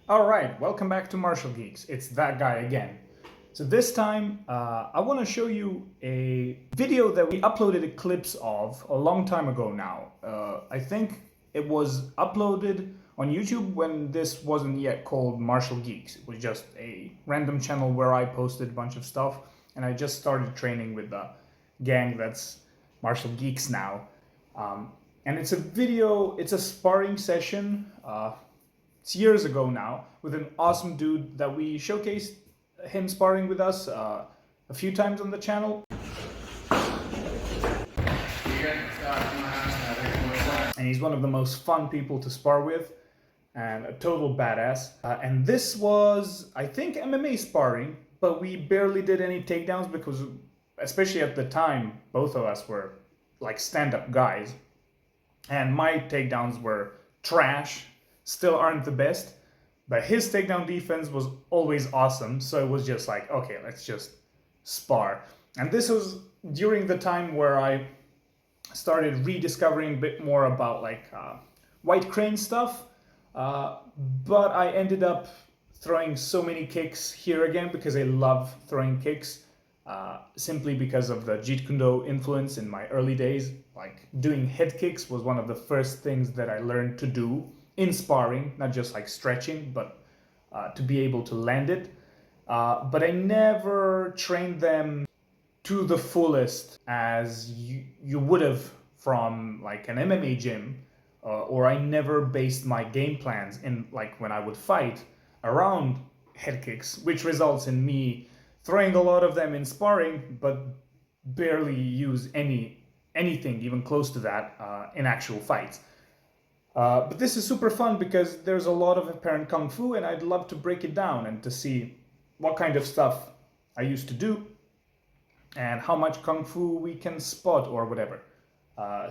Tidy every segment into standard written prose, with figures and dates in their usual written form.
Alright, welcome back to Martial Geeks. It's that guy again. So this time, I want to show you a video that we uploaded clips of a long time ago now. I think it was uploaded on YouTube when this wasn't yet called Martial Geeks. It was just a random channel where I posted a bunch of stuff, and I just started training with the gang that's Martial Geeks now. And it's a video, it's a sparring session. It's years ago now, with an awesome dude that we showcased him sparring with us a few times on the channel. And he's one of the most fun people to spar with, and a total badass. And this was, I think, MMA sparring, but we barely did any takedowns because, especially at the time, both of us were like stand-up guys. And my takedowns were trash. Still aren't the best, but his takedown defense was always awesome, so it was just like, okay, let's just spar. And this was during the time where I started rediscovering a bit more about like white crane stuff, but I ended up throwing so many kicks here again because I love throwing kicks, simply because of the Jeet Kune Do influence in my early days. Like doing head kicks was one of the first things that I learned to do in sparring, not just like stretching, but to be able to land it. But I never trained them to the fullest as you would have from like an MMA gym, or I never based my game plans in like when I would fight around head kicks, which results in me throwing a lot of them in sparring, but barely use anything even close to that in actual fights. But this is super fun because there's a lot of apparent kung fu, and I'd love to break it down and to see what kind of stuff I used to do and how much kung fu we can spot or whatever.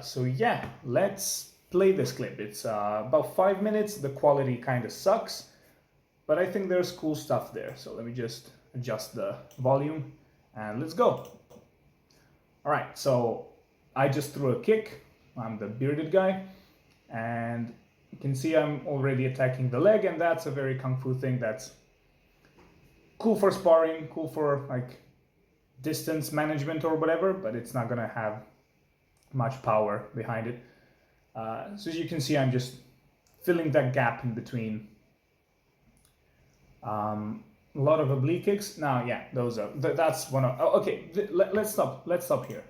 So yeah, let's play this clip. It's about 5 minutes. The quality kind of sucks, but I think there's cool stuff there. So let me just adjust the volume and let's go. All right, so I just threw a kick. I'm the bearded guy. And you can see I'm already attacking the leg, and that's a very kung fu thing that's cool for sparring, cool for like distance management or whatever, but it's not gonna have much power behind it. So as you can see, I'm just filling that gap in between. A lot of oblique kicks. Now, yeah, that's one of. Oh, okay, let's stop here.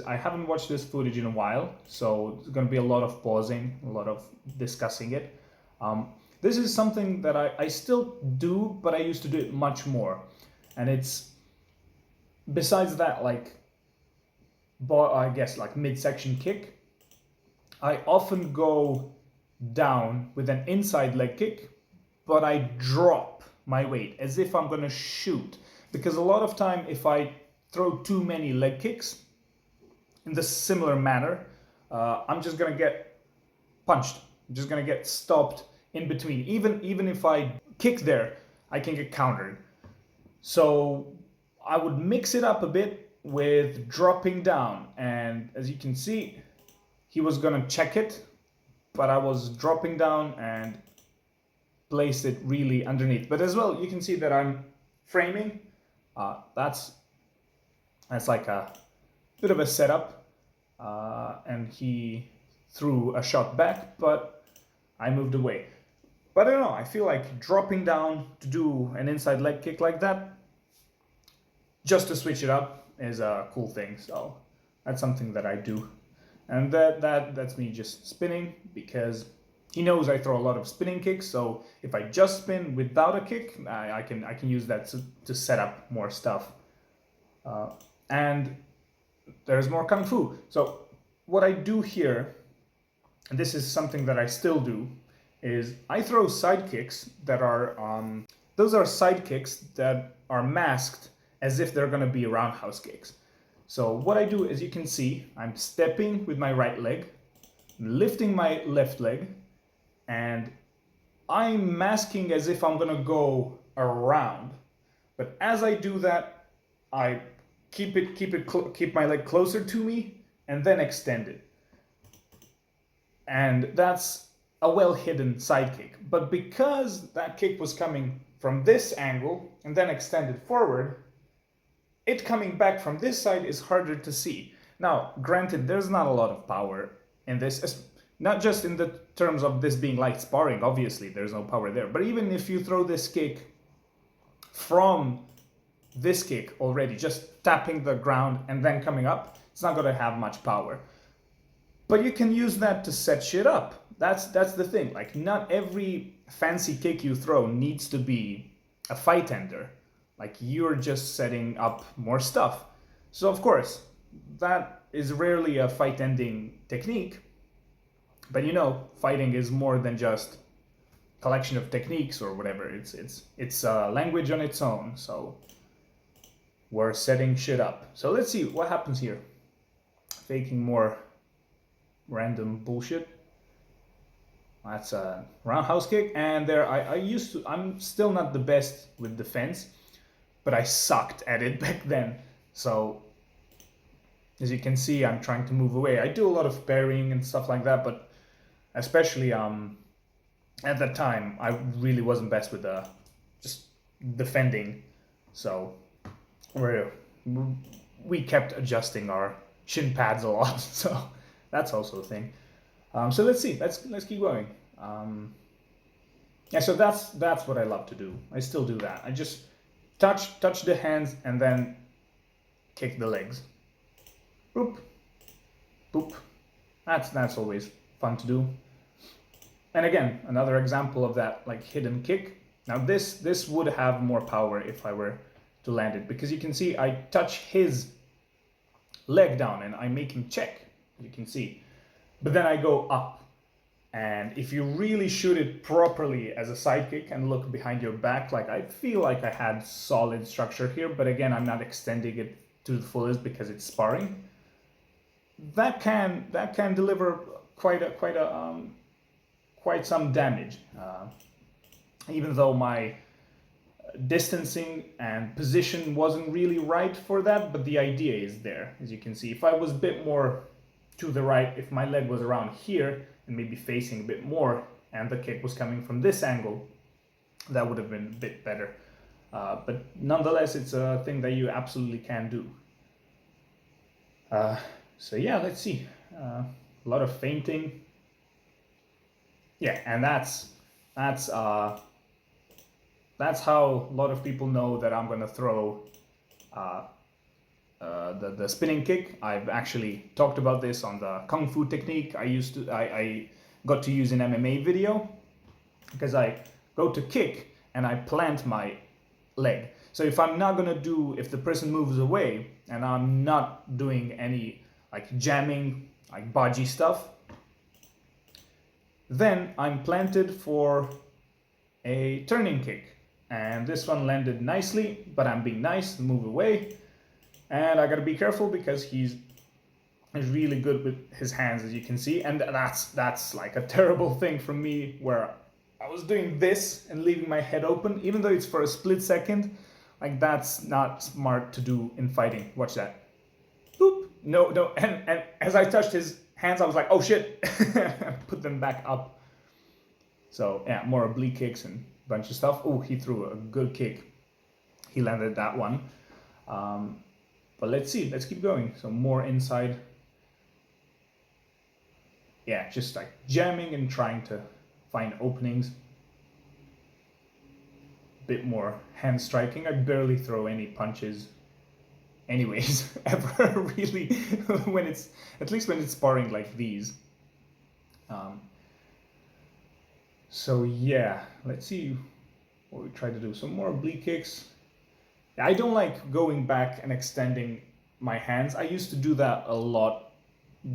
I haven't watched this footage in a while, so there's going to be a lot of pausing, a lot of discussing it. This is something that I still do, but I used to do it much more. And it's, besides that, like, I guess, like midsection kick, I often go down with an inside leg kick, but I drop my weight as if I'm going to shoot. Because a lot of time, if I throw too many leg kicks, in the similar manner, I'm just gonna get punched. I'm just gonna get stopped in between. Even if I kick there, I can get countered. So I would mix it up a bit with dropping down. And as you can see, he was gonna check it, but I was dropping down and place it really underneath. But as well, you can see that I'm framing. That's like a bit of a setup, and he threw a shot back, but I moved away. But I don't know, I feel like dropping down to do an inside leg kick like that, just to switch it up, is a cool thing. So that's something that I do. And that's me just spinning, because he knows I throw a lot of spinning kicks, so if I just spin without a kick, I can use that to set up more stuff. And there's more kung fu. So what I do here, and this is something that I still do, is I throw side kicks that are those are side kicks that are masked as if they're going to be roundhouse kicks. So what I do, as you can see, I'm stepping with my right leg, lifting my left leg, and I'm masking as if I'm going to go around. But as I do that, I keep my leg closer to me and then extend it. And that's a well-hidden side kick. But because that kick was coming from this angle and then extended forward, it coming back from this side is harder to see. Now, granted, there's not a lot of power in this, not just in the terms of this being light sparring, obviously there's no power there, but even if you throw this kick from this kick already, just tapping the ground and then coming up, it's not going to have much power. But you can use that to set shit up. That's the thing. Like, not every fancy kick you throw needs to be a fight ender. Like, you're just setting up more stuff. So of course, that is rarely a fight ending technique. But you know, fighting is more than just collection of techniques or whatever. It's a language on its own. So we're setting shit up. So let's see what happens here. Faking more random bullshit. That's a roundhouse kick, and there I'm still not the best with defense, but I sucked at it back then. So as you can see, I'm trying to move away. I do a lot of parrying and stuff like that, but especially at that time I really wasn't best with just defending. So we kept adjusting our shin pads a lot. So that's also a thing. So let's see. Let's keep going. Yeah. So that's what I love to do. I still do that. I just touch the hands and then kick the legs. Boop, boop. That's always fun to do. And again, another example of that like hidden kick. Now this would have more power if I were to land it, because you can see I touch his leg down and I make him check. You can see. But then I go up, and if you really shoot it properly as a side kick and look behind your back, like I feel like I had solid structure here, but again, I'm not extending it to the fullest because it's sparring. That can deliver quite some damage, even though my distancing and position wasn't really right for that, but the idea is there, as you can see. If I was a bit more to the right, if my leg was around here and maybe facing a bit more and the kick was coming from this angle, that would have been a bit better. But nonetheless, it's a thing that you absolutely can do. So yeah, let's see. A lot of feinting. Yeah, and that's how a lot of people know that I'm gonna throw the spinning kick. I've actually talked about this on the Kung Fu technique I got to use in MMA video, because I go to kick and I plant my leg. So if the person moves away and I'm not doing any like jamming, like baji stuff, then I'm planted for a turning kick. And this one landed nicely, but I'm being nice, move away. And I gotta be careful because he's really good with his hands, as you can see. And that's like a terrible thing from me, where I was doing this and leaving my head open, even though it's for a split second. Like, that's not smart to do in fighting. Watch that. Boop. No. And as I touched his hands, I was like, oh shit. Put them back up. So yeah, more oblique kicks and a bunch of stuff. Oh, he threw a good kick. He landed that one. But let's see. Let's keep going. So more inside. Yeah, just like jamming and trying to find openings. Bit more hand striking. I barely throw any punches anyways, ever, really, at least when it's sparring like these. So yeah, let's see what we try to do. Some more oblique kicks. I don't like going back and extending my hands. I used to do that a lot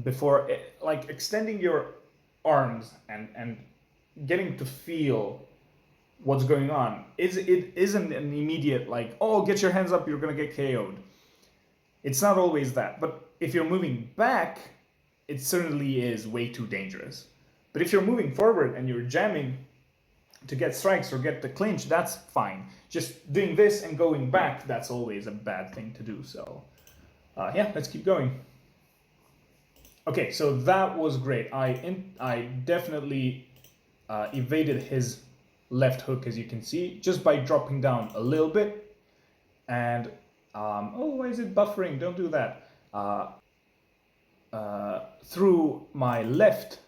before, like extending your arms and getting to feel what's going on. It isn't an immediate like, oh, get your hands up, you're gonna get KO'd. It's not always that. But if you're moving back, it certainly is way too dangerous. But if you're moving forward and you're jamming to get strikes or get the clinch, that's fine. Just doing this and going back, that's always a bad thing to do. So yeah, let's keep going. Okay, so that was great. I definitely evaded his left hook, as you can see, just by dropping down a little bit. And oh, why is it buffering? Don't do that. Through my left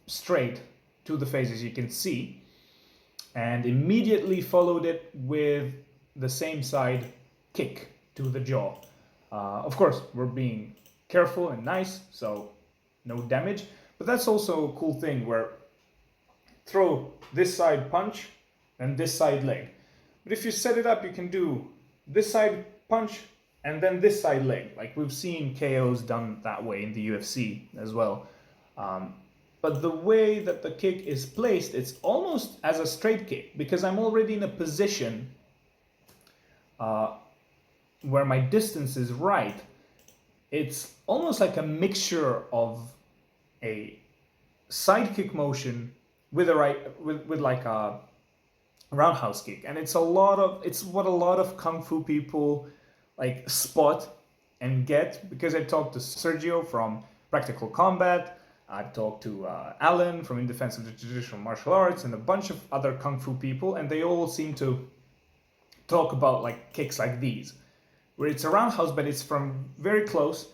straight to the face, as you can see, and immediately followed it with the same side kick to the jaw. Of course, we're being careful and nice, so no damage. But that's also a cool thing where throw this side punch and this side leg. But if you set it up, you can do this side punch and then this side leg. Like we've seen KOs done that way in the UFC as well. But the way that the kick is placed, it's almost as a straight kick, because I'm already in a position where my distance is right. It's almost like a mixture of a side kick motion with like a roundhouse kick, and it's what a lot of kung fu people like spot and get, because I talked to Sergio from Practical Combat. I've talked to Alan from In Defense of the Traditional Martial Arts and a bunch of other kung fu people, and they all seem to talk about like kicks like these, where it's a roundhouse, but it's from very close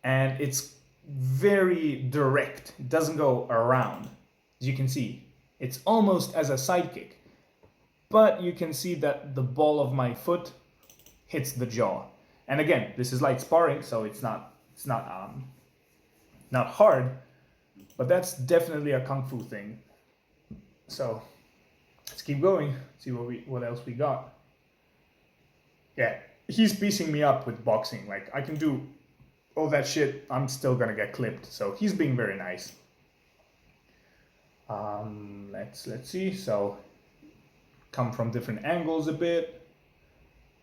and it's very direct. It doesn't go around. As you can see, it's almost as a side kick, but you can see that the ball of my foot hits the jaw. And again, this is light sparring, so it's not hard. But that's definitely a kung fu thing. So let's keep going. See what else we got. Yeah, he's piecing me up with boxing. Like I can do all that shit. I'm still gonna get clipped. So he's being very nice. Let's see. So come from different angles a bit.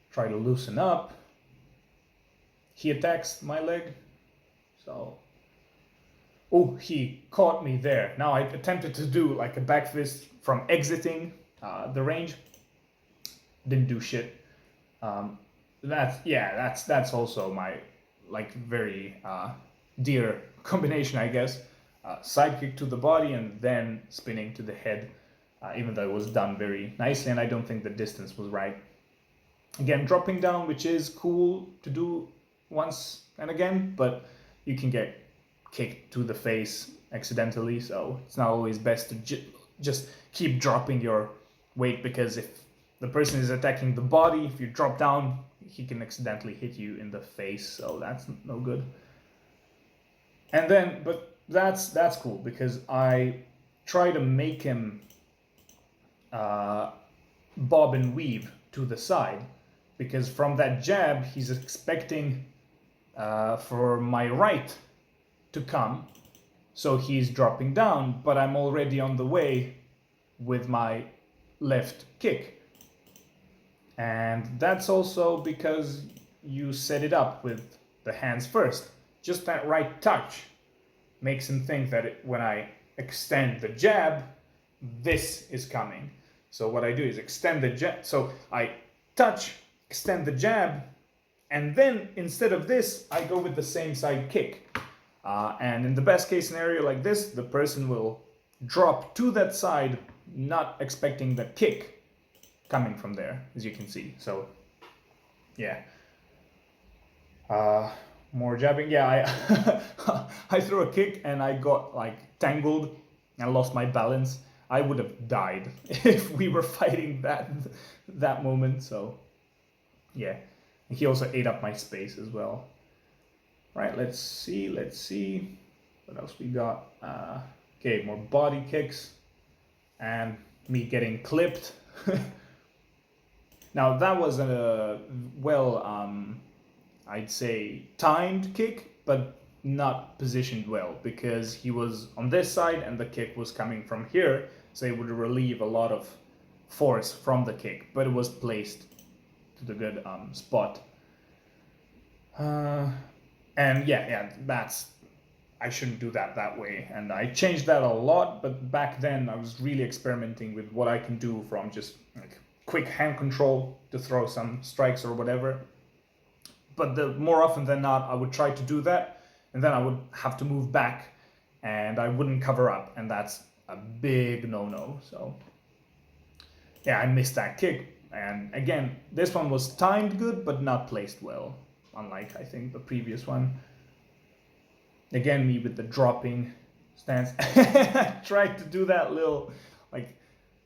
Try to loosen up. He attacks my leg. So. Oh, he caught me there. Now I attempted to do like a back fist from exiting the range. Didn't do shit. That's also my like very dear combination, I guess. Side kick to the body and then spinning to the head, even though it was done very nicely, and I don't think the distance was right. Again, dropping down, which is cool to do once and again, but you can get kicked to the face accidentally, so it's not always best to just keep dropping your weight, because if the person is attacking the body, if you drop down, he can accidentally hit you in the face, so that's no good. And then, but that's cool, because I try to make him bob and weave to the side, because from that jab, he's expecting for my right to come, so he's dropping down, but I'm already on the way with my left kick. And that's also because you set it up with the hands first. Just that right touch makes him think that when I extend the jab, this is coming. So what I do is extend the jab, so I touch, extend the jab, and then instead of this, I go with the same side kick. And in the best case scenario like this, the person will drop to that side, not expecting the kick coming from there, as you can see. So, yeah. More jabbing. Yeah, I threw a kick and I got like tangled and lost my balance. I would have died if we were fighting that moment. So, yeah. And he also ate up my space as well. Right, let's see what else we got. Okay, more body kicks and me getting clipped. Now that was a I'd say timed kick, but not positioned well, because he was on this side and the kick was coming from here, so it would relieve a lot of force from the kick, but it was placed to the good spot. And yeah, I shouldn't do that way. And I changed that a lot, but back then I was really experimenting with what I can do from just like quick hand control to throw some strikes or whatever. But more often than not, I would try to do that, and then I would have to move back, and I wouldn't cover up, and that's a big no-no. So yeah, I missed that kick. And again, this one was timed good, but not placed well. Unlike, I think, the previous one. Again, me with the dropping stance. I tried to do that little, like,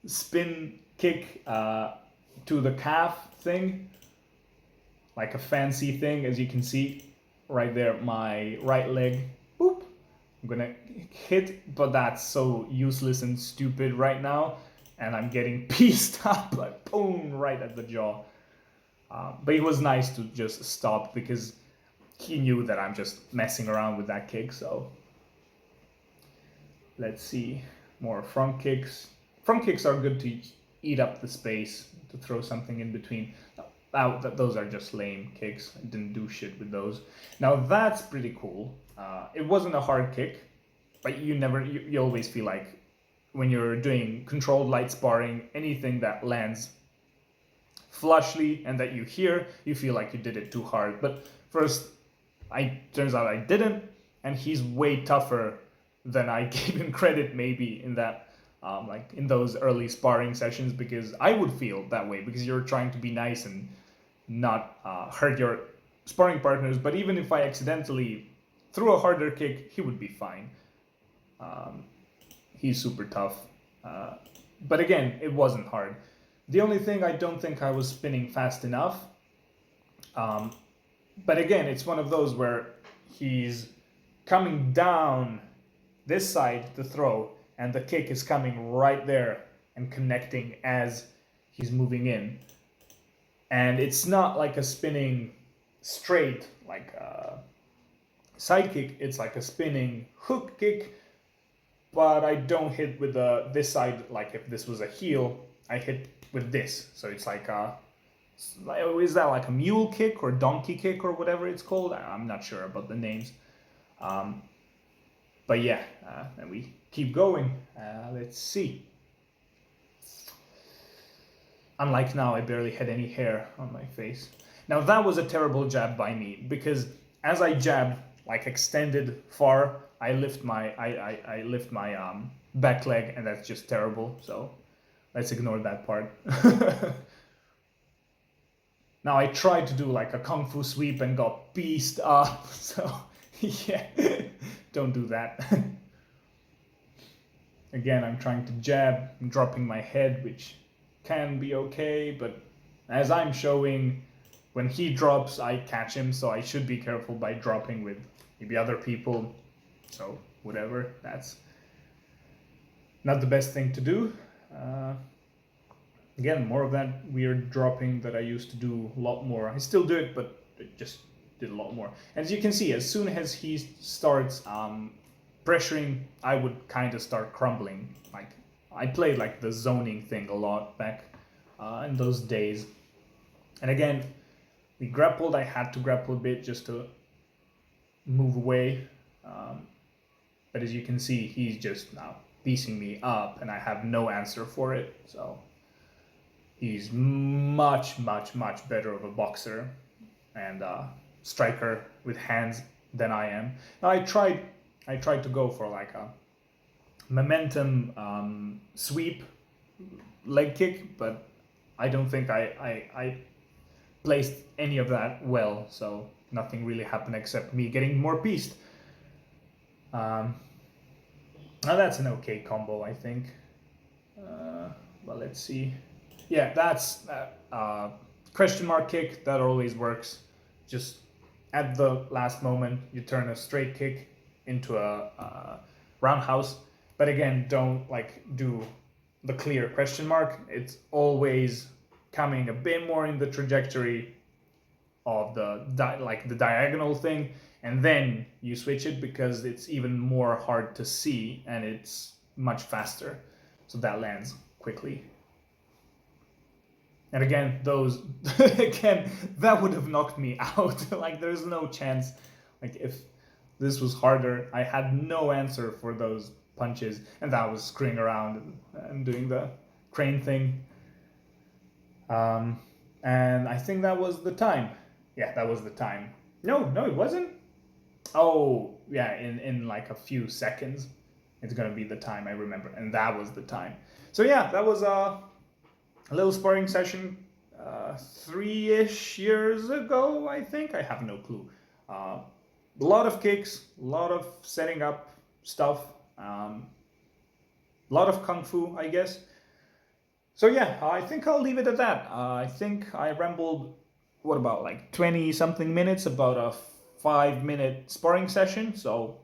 spin kick to the calf thing. Like a fancy thing, as you can see right there, my right leg. Boop. I'm gonna hit, but that's so useless and stupid right now. And I'm getting pieced up, like boom, right at the jaw. But it was nice to just stop because he knew that I'm just messing around with that kick. So let's see, more front kicks. Front kicks are good to eat up the space, to throw something in between. Those are just lame kicks. I didn't do shit with those. Now that's pretty cool. It wasn't a hard kick, but you always feel like when you're doing controlled light sparring, anything that lands flushly and that you hear, you feel like you did it too hard. But first, turns out I didn't, and he's way tougher than I gave him credit maybe in that, like in those early sparring sessions, because I would feel that way because you're trying to be nice and not hurt your sparring partners. But even if I accidentally threw a harder kick, he would be fine. He's super tough. But again, it wasn't hard. The only thing, I don't think I was spinning fast enough. But again, it's one of those where he's coming down this side to throw, and the kick is coming right there and connecting as he's moving in. And it's not like a spinning straight, like a side kick. It's like a spinning hook kick. But I don't hit with this side, like if this was a heel, I hit with this. So it's like is that like a mule kick or donkey kick or whatever it's called? I'm not sure about the names. But yeah, and we keep going. Let's see. Unlike now, I barely had any hair on my face. Now that was a terrible jab by me, because as I jabbed, like extended far, I lift my back leg, and that's just terrible. So let's ignore that part. Now I tried to do like a kung fu sweep and got pieced up. So yeah, don't do that. Again, I'm trying to jab, I'm dropping my head, which can be okay, but as I'm showing, when he drops, I catch him, so I should be careful by dropping with maybe other people. So whatever, that's not the best thing to do. Again, more of that weird dropping that I used to do a lot more. I still do it, but it just did a lot more. As you can see, as soon as he starts pressuring, I would kind of start crumbling. Like I played like the zoning thing a lot back in those days. And again, we grappled. I had to grapple a bit just to move away. But as you can see, he's just now piecing me up, and I have no answer for it. So he's much, much, much better of a boxer and striker with hands than I am. Now I tried to go for like a momentum sweep leg kick, but I don't think I placed any of that well, so nothing really happened except me getting more pieced. Now that's an okay combo, I think. But let's see. Yeah, that's question mark kick. That always works. Just at the last moment, you turn a straight kick into a roundhouse. But again, don't like do the clear question mark. It's always coming a bit more in the trajectory of the diagonal thing, and then you switch it because it's even more hard to see and it's much faster. So that lands quickly. And again, those again, that would have knocked me out. Like there's no chance. Like if this was harder, I had no answer for those punches, and that was screwing around and doing the crane thing. And I think that was the time. Yeah, that was the time. No, it wasn't. Oh, yeah, in like a few seconds. it's gonna be the time I remember, and that was the time. So yeah, that was a little sparring session 3-ish years ago, I think. I have no clue. A lot of kicks, a lot of setting up stuff, a lot of kung fu, I guess. So yeah, I think I'll leave it at that. I think I rambled, what about like 20 something minutes about a 5-minute sparring session. So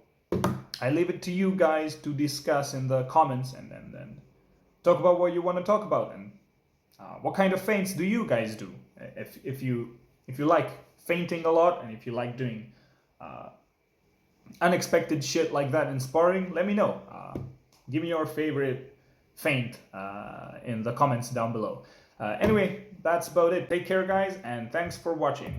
I leave it to you guys to discuss in the comments, and then talk about what you want to talk about, and what kind of feints do you guys do? If you like feinting a lot, and if you like doing unexpected shit like that in sparring, let me know. Give me your favorite feint in the comments down below. Anyway, that's about it. Take care, guys, and thanks for watching.